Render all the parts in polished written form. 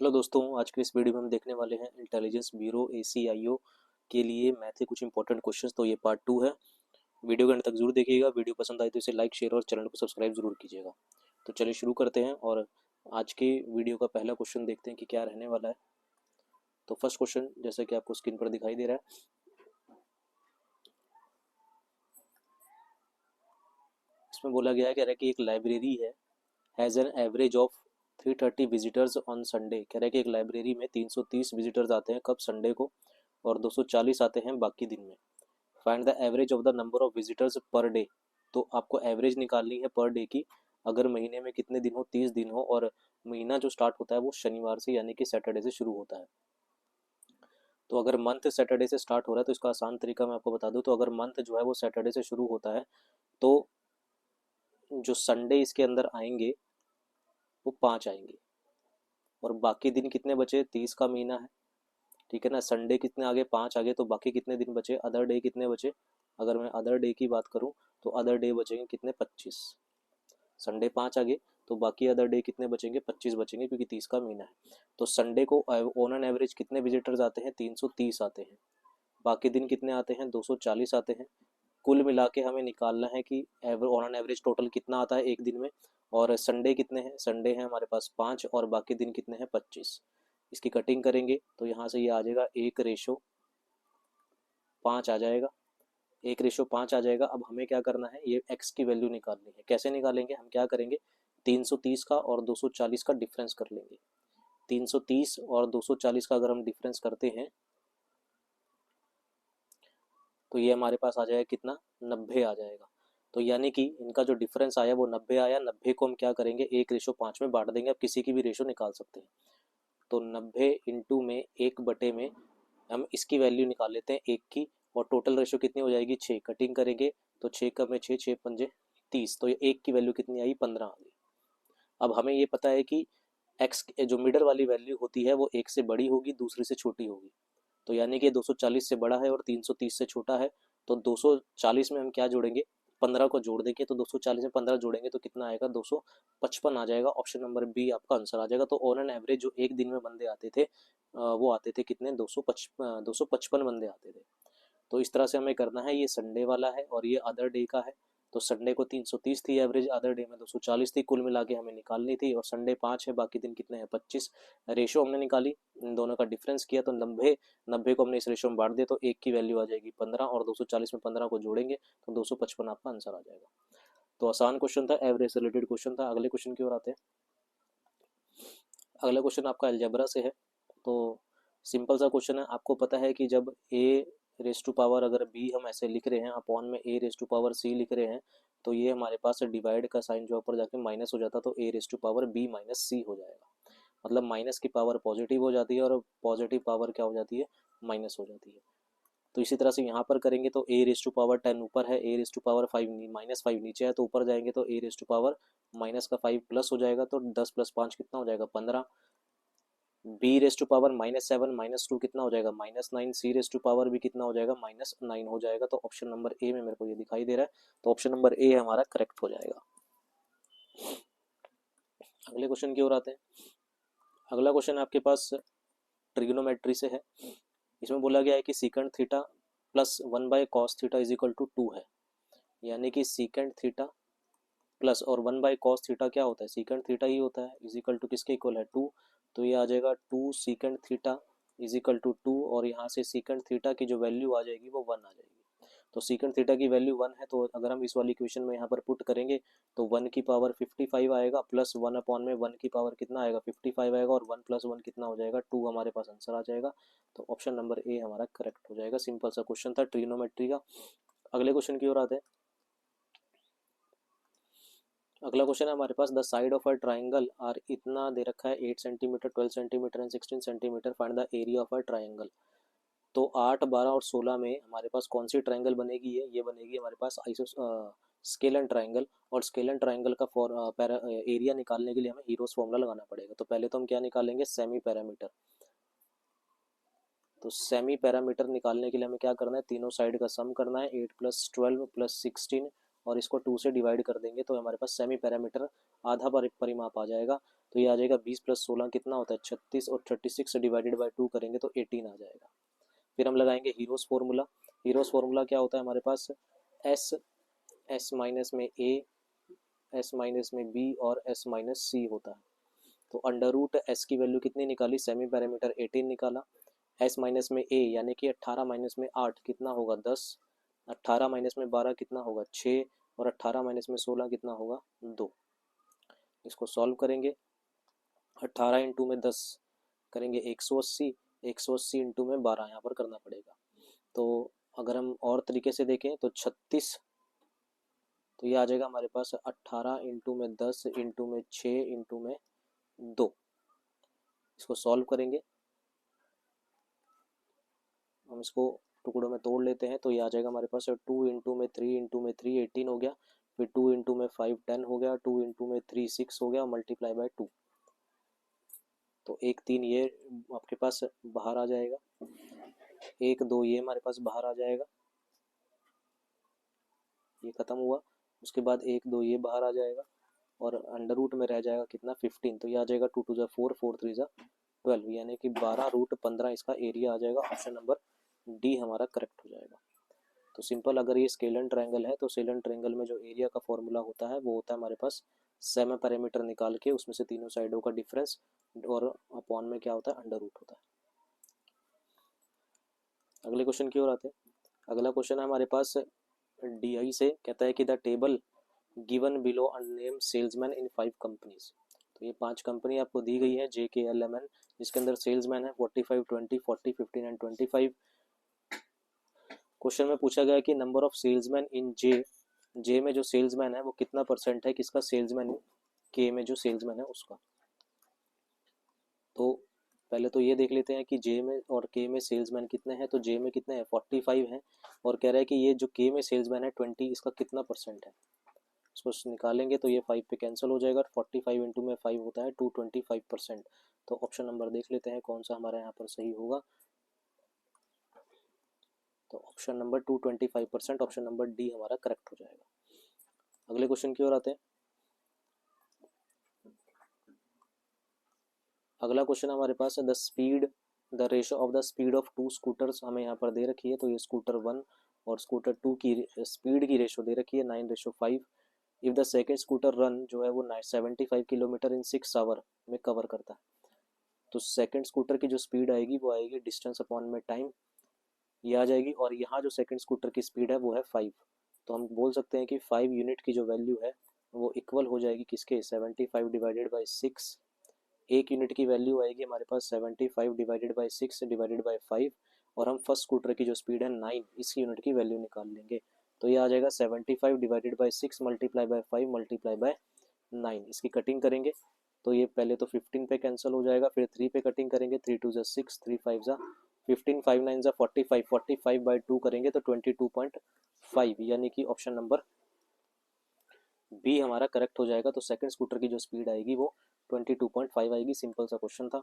Hello दोस्तों, आज के इस वीडियो में हम देखने वाले हैं इंटेलिजेंस ब्यूरो ACIO के लिए मैथ के कुछ इंपॉर्टेंट क्वेश्चंस। तो ये पार्ट 2 है। वीडियो के अंत तक जरूर देखिएगा। वीडियो पसंद आए तो इसे लाइक, शेयर और चैनल को सब्सक्राइब जरूर कीजिएगा। तो चलिए शुरू करते हैं और आज के वीडियो का पहला क्वेश्चन देखते हैं कि क्या रहने वाला है। तो फर्स्ट क्वेश्चन जैसे कि आपको स्क्रीन पर दिखाई दे रहा है, इसमें बोला गया है कह रहा है कि एक लाइब्रेरी है has an average of 330 visitors on Sunday. कह रहा है कि एक लाइब्रेरी में 330 विजिटर्स आते हैं कब, संडे को, और 240 आते हैं बाकी दिन में। Find the average of the number of visitors per day. तो आपको एवरेज निकालनी है पर डे की। अगर महीने में कितने दिन हो, 30 दिन हो, और महीना जो स्टार्ट होता है वो शनिवार से यानी कि सैटरडे से शुरू होता है। तो अगर मंथ सैटरडे से स्टार्ट हो रहा है तो इसका आसान तरीका मैं आपको बता दूं। तो अगर मंथ जो है वो सैटरडे से शुरू होता है तो जो संडे इसके अंदर आएंगे वो 5 आएंगे, और बाकी दिन कितने बचे, 30 का महीना है, ठीक है ना। संडे कितने आगे, 5 आगे, तो बाकी कितने दिन बचे, अदर डे कितने बचे। अगर मैं अदर डे की बात करूं तो अदर डे बचेंगे कितने, 25। संडे 5 आगे तो बाकी अदर डे कितने बचेंगे, 25 बचेंगे, क्योंकि 30 का महीना है। तो संडे को ऑन एन एवरेज कितने विजिटर्स आते हैं, 330 आते हैं। बाकी दिन कितने आते हैं, 240 आते हैं। कुल मिला के हमें निकालना है कि ऑन एन एवरेज टोटल कितना आता है एक दिन में। और संडे कितने हैं, संडे हैं हमारे पास 5, और बाकी दिन कितने हैं, 25। इसकी कटिंग करेंगे तो यहाँ से ये आ जाएगा 1:5 आ जाएगा। 1:5 आ जाएगा। अब हमें क्या करना है, ये x की वैल्यू निकालनी है। कैसे निकालेंगे, हम क्या करेंगे, 330 का और 240 का डिफरेंस कर लेंगे। 330 और 240 का अगर हम डिफरेंस करते हैं तो ये हमारे पास आ जाएगा कितना, 90 आ जाएगा। तो यानी कि इनका जो डिफरेंस आया वो 90 आया। 90 को हम क्या करेंगे, 1:5 में बांट देंगे। आप किसी की भी रेशो निकाल सकते हैं। तो 90 इंटू में 1 में हम इसकी वैल्यू निकाल लेते हैं 1 की, और टोटल रेशो कितनी हो जाएगी, 6। कटिंग करेंगे तो 6 का में 6, 6 पंजे 30। तो ये 1 की वैल्यू कितनी आई, 15 आ गई। अब हमें ये पता है कि x जो मिडल वाली वैल्यू होती है वो 1 से बड़ी होगी, दूसरी से छोटी होगी। तो यानी कि 240 से बड़ा है और 330 से छोटा है। तो 240 में हम क्या जोड़ेंगे, 15 को जोड़ देंगे। तो 240 में 15 जोड़ेंगे तो कितना आएगा, 255 आ जाएगा। ऑप्शन नंबर बी आपका आंसर आ जाएगा। तो ऑन एन एवरेज जो एक दिन में बंदे आते थे वो आते थे कितने, 255 बंदे आते थे। तो इस तरह से हमें करना है। ये संडे वाला है और ये अदर डे का है। तो संडे को 330 थी एवरेज, अदर डे में 240 थी। कुल मिला के हमें निकालनी थी। और संडे 5 है, बाकी दिन कितने हैं, 25। रेशो हमने निकाली, इन दोनों का डिफरेंस किया तो 90। 90 को हमने इस रेशो में बांट दिया तो 1 की वैल्यू आ जाएगी 15, और 240 में 15 को जोड़ेंगे तो 255 आपका आंसर आ जाएगा। तो आसान क्वेश्चन था, एवरेज से रिलेटेड क्वेश्चन था। अगले क्वेश्चन की ओर आते हैं। अगला क्वेश्चन आपका अलजेब्रा से है। तो सिंपल सा क्वेश्चन है। आपको पता है कि जब ए रेस टू पावर अगर बी हम ऐसे लिख रहे हैं, अपॉन में ए रेस टू पावर सी लिख रहे हैं, तो ये हमारे पास डिवाइड का साइन जो ऊपर जाके माइनस हो जाता, तो A raise to power B minus C हो जाएगा। मतलब माइनस की पावर पॉजिटिव हो जाती है और पॉजिटिव पावर क्या हो जाती है, माइनस हो जाती है। तो इसी तरह से यहाँ पर करेंगे तो ए रेस टू पावर 10 ऊपर है, ए रेस टू पावर 5 -5 नीचे है, तो ऊपर जाएंगे तो A raise to power minus का 5 प्लस हो जाएगा। तो 10 + 5 कितना हो जाएगा, 15। बी रेस टू पावर -7 -2 कितना हो जाएगा, -9। सी रेस टू पावर भी कितना हो जाएगा, -9 हो जाएगा। तो ऑप्शन नंबर ए में मेरे को ये दिखाई दे रहा है। तो ऑप्शन नंबर ए हमारा करेक्ट हो जाएगा। अगले क्वेश्चन की ओर आते हैं। अगला क्वेश्चन आपके पास ट्रिग्नोमेट्री से है। इसमें बोला गया है कि secant theta plus 1/cos theta is equal to 2 है। यानी कि सीकेंट थीटा प्लस और 1/cos थीटा क्या होता है, सीकेंट थीटा ही होता है, इज इक्वल टू किसके इक्वल है, 2। तो ये आ जाएगा 2 secant theta is equal to 2, और यहाँ से सीकेंट थीटा की जो वैल्यू आ जाएगी वो 1 आ जाएगी। तो सीकेंट थीटा की वैल्यू 1 है, तो अगर हम इस वाली इक्वेशन में यहाँ पर पुट करेंगे तो 1 की पावर 55 आएगा, प्लस 1 अपॉन में 1 की पावर कितना आएगा, 55 आएगा, और 1 + 1 कितना हो जाएगा, 2 हमारे पास आंसर आ जाएगा। तो ऑप्शन नंबर ए हमारा करेक्ट हो जाएगा। सिंपल सा क्वेश्चन था ट्रिग्नोमेट्री का। अगले क्वेश्चन की ओर आते हैं। अगला क्वेश्चन है हमारे पास, the side of a triangle are, इतना दे रखा है 8 centimetre, 12 centimetre and 16 centimetre. Find the area of a triangle. तो 8, 12 और 16 में हमारे पास कौन सी ट्राइंगल बनेगी, है ये बनेगी हमारे पास स्केलन ट्राइंगल। और स्केलन ट्राइंगल का एरिया निकालने के लिए हमें हीरोस फॉर्मूला लगाना पड़ेगा। तो पहले तो हम क्या निकालेंगे, सेमी पैरामीटर। तो सेमी पैरामीटर निकालने के लिए हमें क्या करना है, तीनों साइड का सम करना है, 8 + 12 + 16, और इसको 2 से डिवाइड कर देंगे तो हमारे पास सेमी पैरामीटर आधा परिमाप आ जाएगा। तो ये आ जाएगा 20 + 16 कितना होता है 36, और 36 डिवाइडेड बाई 2 करेंगे तो 18 आ जाएगा। फिर हम लगाएंगे हीरोज फार्मूला। हीरोज फार्मूला क्या होता है हमारे पास, एस, एस माइनस में ए, एस माइनस में बी और एस माइनस सी होता है। तो अंडर रूट एस की वैल्यू कितनी निकाली, सेमी पैरामीटर 18 निकाला। एस माइनस में ए यानी कि 18 माइनस में 8 कितना होगा 10, 18 माइनस में 12 कितना होगा 6, और 18 माइनस में 16 कितना होगा 2। इसको सॉल्व करेंगे, 18 इंटू में 10 करेंगे 180, 180 इंटू में 12 यहाँ पर करना पड़ेगा। तो अगर हम और तरीके से देखें तो 36, तो ये आ जाएगा हमारे पास 18 इंटू में 10 इंटू में 6 इंटू में 2। इसको सॉल्व करेंगे, हम इसको टुकड़ों में तोड़ लेते हैं, तो ये आ जाएगा हमारे पास 2 इंटू में 3 इंटू में 3 18 हो गया, फिर 2 इंटू में 5 10 हो गया, 2 इंटू में 3 6 हो गया, मल्टीप्लाई बाय 2। तो 1 3 ये आपके पास बाहर आ जाएगा, 1 2 ये हमारे पास बाहर आ जाएगा, ये खत्म हुआ। उसके बाद 1 2 ये बाहर आ जाएगा, और अंडर रूट में रह जाएगा कितना 15, तो ये आ जाएगा 2 2 ज़ा 4 4 3 ज़ा 12, यानी कि 12 रूट 15 इसका एरिया आ जाएगा। ऑप्शन नंबर डी हमारा करेक्ट हो जाएगा। तो सिंपल, अगर ये स्केलन ट्रायंगल है तो स्केलन ट्रायंगल में जो एरिया का फॉर्मूला होता है वो होता है हमारे पास सेमी पैरामीटर निकाल के उसमें से तीनों साइडों का डिफरेंस, और अपॉन में क्या होता है अंडर रूट होता है। अगले क्वेश्चन की ओर आते हैं। अगला क्वेश्चन है हमारे पास DI से, कहता है कि the table given below अननेम salesman in 5 companies. तो ये 5 कंपनी आपको दी गई है JKLMN, जिसके अंदर सेल्समैन है 45 20 40 15 एंड 25। क्वेश्चन में पूछा गया कि नंबर ऑफ सेल्समैन इन जे में जो सेल्समैन है वो कितना परसेंट है किसका, सेल्समैन के में जो सेल्समैन है उसका। तो पहले तो ये देख लेते हैं कि जे में और के में सेल्समैन कितने हैं। तो जे में कितने हैं 45 हैं, और कह रहा है कि ये जो के में सेल्समैन है 20, इसका कितना परसेंट है। इसको निकालेंगे तो ये 5 पे कैंसिल हो जाएगा, 45 इंटू में 5 होता है 225%। तो ऑप्शन नंबर देख लेते हैं कौन सा हमारा यहाँ पर सही होगा। तो option number 225%, option number D हमारा करेक्ट हो जाएगा। अगले क्वेश्चन की ओर आते हैं। अगला क्वेश्चन हमारे पास है the ratio of the speed of 2 scooters हमें यहाँ पर दे रखी है। तो ये स्कूटर 1 और स्कूटर 2 की स्पीड की रेशो दे रखी है 9:5। If the second scooter run जो है वो 75 किलोमीटर इन 6 आवर में कवर करता है। तो सेकेंड स्कूटर की जो स्पीड आएगी वो आएगी डिस्टेंस अपॉन में टाइम, ये आ जाएगी, और यहाँ जो सेकेंड स्कूटर की स्पीड है वो है 5। तो हम बोल सकते हैं कि 5 यूनिट की जो वैल्यू है वो इक्वल हो जाएगी किसके, 75 डिवाइडेड बाई 6। 1 यूनिट की वैल्यू आएगी हमारे पास 75 डिवाइडेड बाई 6 डिवाइडेड बाई 5, और हम फर्स्ट स्कूटर की जो स्पीड है 9, इस यूनिट की वैल्यू निकाल लेंगे। तो ये आ जाएगा 75 divided by 6 multiply by 5 multiply by 9। इसकी कटिंग करेंगे तो ये पहले तो 15 पे कैंसिल हो जाएगा, फिर 3 पे कटिंग करेंगे, 3 2 ज़ा 6, 3 5 ज़ा 15, 5 9 ज़ा 45, 45 बाई 2 करेंगे तो 22.5, यानी कि ऑप्शन नंबर बी हमारा करेक्ट हो जाएगा। तो सेकंड स्कूटर की जो स्पीड आएगी वो 22.5 आएगी। सिंपल सा क्वेश्चन था।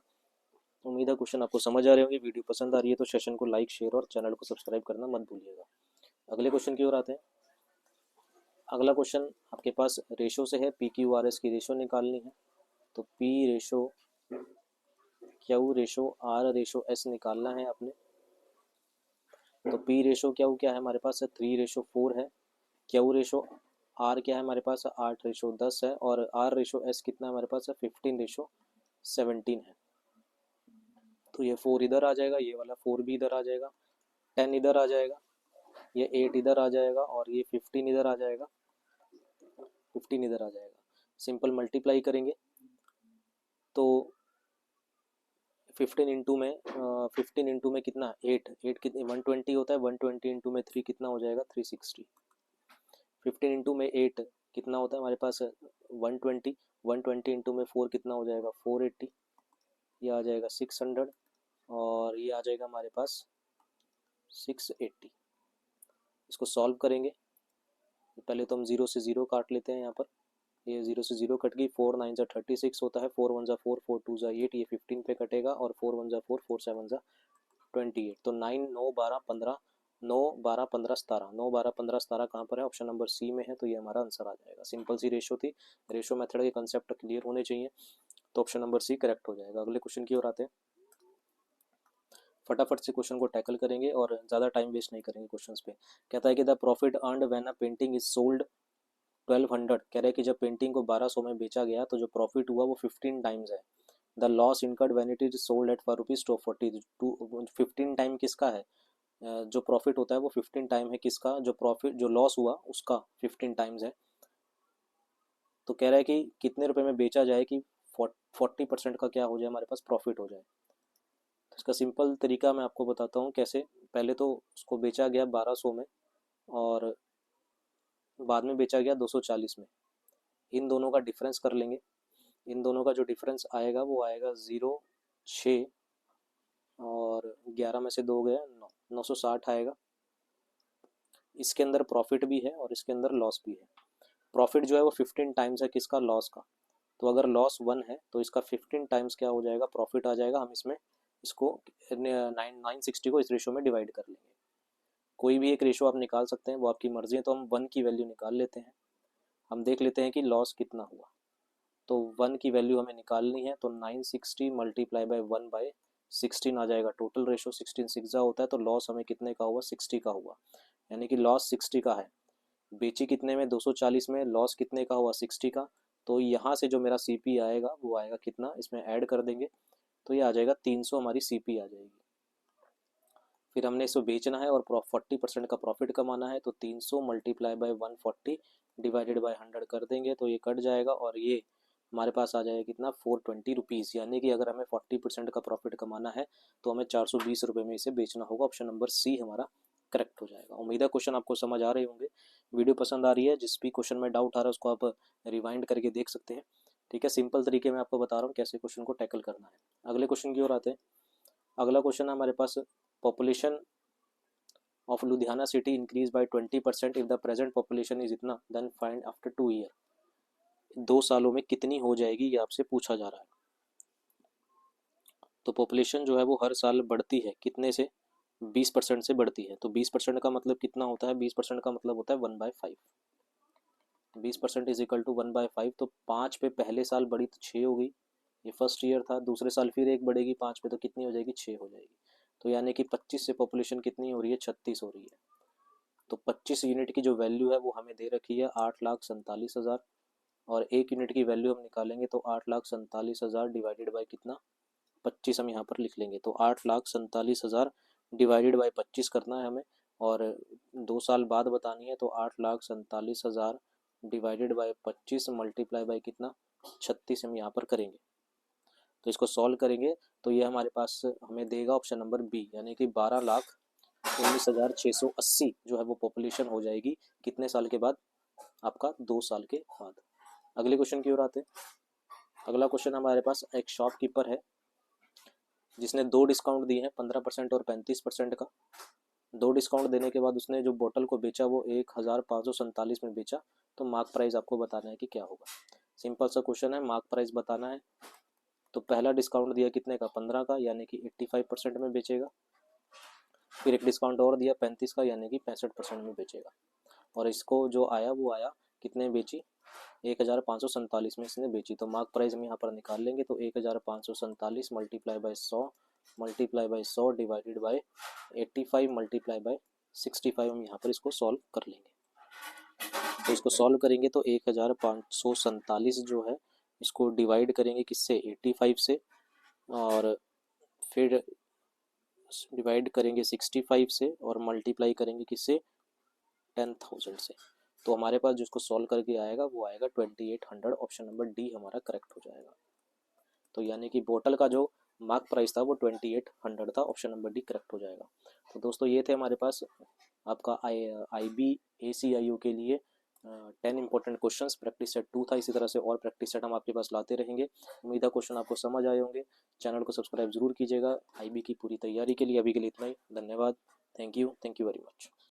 उम्मीद है क्वेश्चन आपको समझ आ रहे होंगे। वीडियो पसंद आ रही है तो सेशन को लाइक शेयर और चैनल को सब्सक्राइब करना मत भूलिएगा। अगले क्वेश्चन की ओर आते हैं। अगला क्वेश्चन आपके पास रेशो से है, PQRS की रेशो निकालनी है। तो P ratio Q ratio R ratio S निकालना है आपने। तो P रेशो Q क्या है हमारे पास 3:4 है, Q रेशो R क्या है हमारे पास 8:10 है, और R रेशो S कितना है हमारे पास 15:17 है। तो ये 4 इधर आ जाएगा, ये वाला 4 भी इधर आ जाएगा, 10 इधर आ जाएगा, ये 8 इधर आ जाएगा, और ये 15 इधर आ जाएगा, 15 इधर आ जाएगा। सिंपल मल्टीप्लाई करेंगे तो 15 इंटू में कितना 8 कितने 120 होता है, 120 इंटू में 3 कितना हो जाएगा 360। 15 इंटू में 8 कितना होता है हमारे पास 120, 120 इंटू में 4 कितना हो जाएगा 480, ये आ जाएगा 600, और ये आ जाएगा हमारे पास 680। इसको सॉल्व करेंगे, पहले तो हम 0 से 0 काट लेते हैं यहाँ पर। ये 0 से 0 कट गई, 4 9 ज़ा 36 होता है, 4 1 ज़ा 4 4 2 ज़ा 8, ये 15 पे कटेगा, और 4 1 ज़ा 4 4 7 ज़ा 28। तो 9 9 12 15 9 12 15 17, 9 12 15 17 कहाँ पर है, ऑप्शन नंबर सी में है। तो ये हमारा आंसर आ जाएगा। सिंपल सी रेशो थी। रेशो मेथड के कंसेप्ट क्लियर होने चाहिए। तो ऑप्शन नंबर सी करेक्ट हो जाएगा। अगले क्वेश्चन की ओर आते हैं, फटाफट से क्वेश्चन को टैकल करेंगे और ज़्यादा टाइम वेस्ट नहीं करेंगे क्वेश्चंस पे। कहता है कि the profit earned when a painting is sold 1200, कह रहे हैं कि जब पेंटिंग को 1200 में बेचा गया तो जो प्रॉफिट हुआ वो 15 टाइम्स है। The loss incurred when it is sold at ₹4 to 15 time किसका है? जो प्रॉफिट होता है वो 15 टाइम है किसका? जो प्रॉफिट जो लॉस हुआ उसका 15 टाइम्स है। तो कह रहा है कि कितने रुपए में बेचा जाए कि 40% का क्या हो जाए, हमारे पास प्रॉफिट हो जाए। तो इसका सिंपल तरीका मैं आपको बताता हूँ कैसे। पहले तो उसको बेचा गया 1200 में और बाद में बेचा गया 240 में। इन दोनों का डिफरेंस कर लेंगे। इन दोनों का जो डिफरेंस आएगा वो आएगा 0.6 और 11 में से 2 गया 9, 960 आएगा। इसके अंदर प्रॉफिट भी है और इसके अंदर लॉस भी है। प्रॉफिट जो है वो 15 टाइम्स है किसका? लॉस का। तो अगर लॉस 1 है तो इसका 15 टाइम्स क्या हो जाएगा? प्रॉफिट आ जाएगा। हम इसमें इसको 960 को इस रेशो में डिवाइड कर लेंगे। कोई भी एक रेशो आप निकाल सकते हैं, वो आपकी मर्जी है। तो हम 1 की वैल्यू निकाल लेते हैं। हम देख लेते हैं कि लॉस कितना हुआ। तो 1 की वैल्यू हमें निकालनी है, तो 960 मल्टीप्लाई बाय 1/16 आ जाएगा। टोटल रेशो 16 सिक्स होता है, तो लॉस हमें कितने का हुआ? 60 का हुआ। यानी कि लॉस 60 का है। बेची कितने में? 240 में। लॉस कितने का हुआ? 60 का। तो यहाँ से जो मेरा सीपी आएगा वो आएगा कितना, इसमें ऐड कर देंगे तो ये आ जाएगा 300 हमारी सीपी आ जाएगी। फिर हमने इसको बेचना है और 40% का प्रॉफिट कमाना है, तो 300 मल्टीप्लाई बाय 140 डिवाइडेड बाय 100 कर देंगे तो ये कट जाएगा और ये हमारे पास आ जाएगा कितना? 420 रुपीज़। यानी कि अगर हमें 40% का प्रॉफिट कमाना है तो हमें 420 रुपये में इसे बेचना होगा। ऑप्शन नंबर सी हमारा करेक्ट हो जाएगा। उम्मीद है क्वेश्चन आपको समझ आ रहे होंगे। वीडियो पसंद आ रही है, जिस भी क्वेश्चन में डाउट आ रहा है उसको आप रिवाइंड करके देख सकते हैं। ठीक है, सिंपल तरीके में आपको बता रहा हूँ कैसे क्वेश्चन को टैकल करना है। अगले क्वेश्चन की ओर आते हैं। अगला क्वेश्चन है हमारे पास, population of Ludhiana city increase by 20% if the present population is इतना, then find after 2 year। 2 सालों में कितनी हो जाएगी ये आपसे पूछा जा रहा है। तो पॉपुलेशन जो है वो हर साल बढ़ती है कितने से? 20% से बढ़ती है। तो 20% का मतलब कितना होता है? 20% का मतलब होता है 1/5। 20% इज इक्वल टू 1/5। तो 5 पे पहले साल बढ़ी तो 6 हो गई, ये फर्स्ट ईयर था। दूसरे साल फिर एक बढ़ेगी 5 पे, तो कितनी हो जाएगी? 6 हो जाएगी। तो यानी कि 25 से पॉपुलेशन कितनी हो रही है? 36 हो रही है। तो 25 यूनिट की जो वैल्यू है वो हमें दे रखी है 8,47,000 और 1 यूनिट की वैल्यू हम निकालेंगे तो 8,47,000 डिवाइडेड बाय कितना? 25 हम यहाँ पर लिख लेंगे। तो 8,47,000 डिवाइडेड बाय 25 करना है हमें और 2 साल बाद बतानी है। तो 8,47,000 डिवाइडेड बाय 25 मल्टीप्लाई बाय कितना? 36 हम यहाँ पर करेंगे। तो इसको सॉल्व करेंगे तो ये हमारे पास हमें देगा ऑप्शन नंबर बी, यानी कि 12,19,680 जो है वो पॉपुलेशन हो जाएगी कितने साल के बाद? आपका 2 साल के बाद। अगले क्वेश्चन की ओर आते हैं। अगला क्वेश्चन हमारे पास, एक शॉपकीपर है जिसने 2 डिस्काउंट दिए हैं, 15% और 35% का। 2 डिस्काउंट देने के बाद उसने जो बोतल को बेचा वो 1,547 में बेचा। तो मार्क प्राइस आपको बताना है कि क्या होगा। सिंपल सा क्वेश्चन है, मार्क प्राइस बताना है। तो पहला डिस्काउंट दिया कितने का? 15 का, यानी कि 85% में बेचेगा। फिर एक डिस्काउंट और दिया 35 का, यानी कि 65% में बेचेगा। और इसको जो आया वो आया कितने बेची? 1,547 में इसने बेची। तो मार्क प्राइस हम यहाँ पर निकाल लेंगे। तो 1,547 multiply by 100 divided by 85 multiply by 65 हम यहाँ पर इसको सॉल्व कर लेंगे। तो इसको सॉल्व करेंगे तो 1,547 जो है इसको डिवाइड करेंगे किससे? 85 से, और फिर डिवाइड करेंगे 65 से और मल्टीप्लाई करेंगे किससे? 10,000 से। तो हमारे पास जिसको सॉल्व करके आएगा वो आएगा 2800। ऑप्शन नंबर डी हमारा करेक्ट हो जाएगा। तो यानी कि बोतल का जो मार्क प्राइस था वो 2800 था। ऑप्शन नंबर डी करेक्ट हो जाएगा। तो दोस्तों ये थे हमारे पास आपका IB ACIU के लिए 10 इंपॉर्टेंट क्वेश्चंस। प्रैक्टिस सेट 2 था, इसी तरह से और प्रैक्टिस सेट हम आपके पास लाते रहेंगे। उम्मीद है क्वेश्चन आपको समझ आए होंगे। चैनल को सब्सक्राइब जरूर कीजिएगा IB की पूरी तैयारी के लिए। अभी के लिए इतना ही, धन्यवाद। Thank you very much.